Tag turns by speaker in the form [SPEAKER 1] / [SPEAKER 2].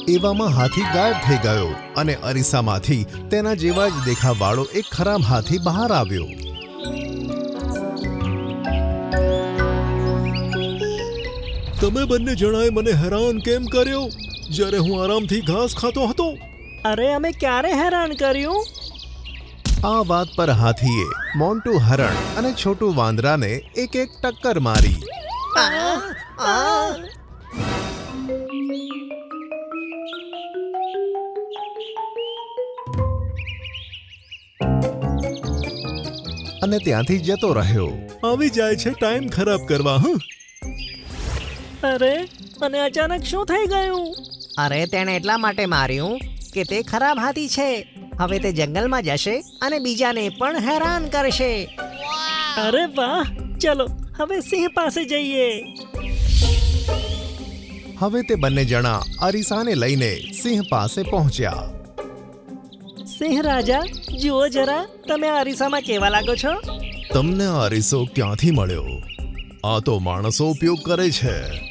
[SPEAKER 1] એવામાં હાથી ગાયબ થઈ ગયો અને અરીસામાંથી તેના જેવા જ દેખાવાળો એક ખરાબ હાથી બહાર આવ્યો. તમે બંને જણાએ મને હેરાન કેમ કર્યો જ્યારે હું આરામથી ઘાસ ખાતો હતો?
[SPEAKER 2] અરે અમે ક્યારે હેરાન કર્યું?
[SPEAKER 1] આ વાત પર હાથીએ મોન્ટુ હરણ અને છોટુ વાંદરાને એક એક ટક્કર મારી. અને ત્યાંથી જતો રહ્યો. આવી જાય છે ટાઈમ ખરાબ કરવા.
[SPEAKER 2] અરે અને અચાનક શું થઈ ગયું?
[SPEAKER 3] અરે તેણે એટલા માટે માર્યું કે તે ખરાબ હાથી છે. હવે તે જંગલમાં જશે અને બીજાને પણ હેરાન કરશે.
[SPEAKER 2] અરે વાહ, ચલો હવે સિંહ પાસે જઈએ.
[SPEAKER 1] હવે તે બંને જણા અરીસાને લઈને સિંહ પાસે પહોંચ્યા.
[SPEAKER 2] સિંહ રાજા, જુઓ જરા, તમે આ અરીસામાં કેવા લાગો છો?
[SPEAKER 1] તમને આ અરીસો ક્યાંથી મળ્યો? આ તો માણસો ઉપયોગ કરે છે.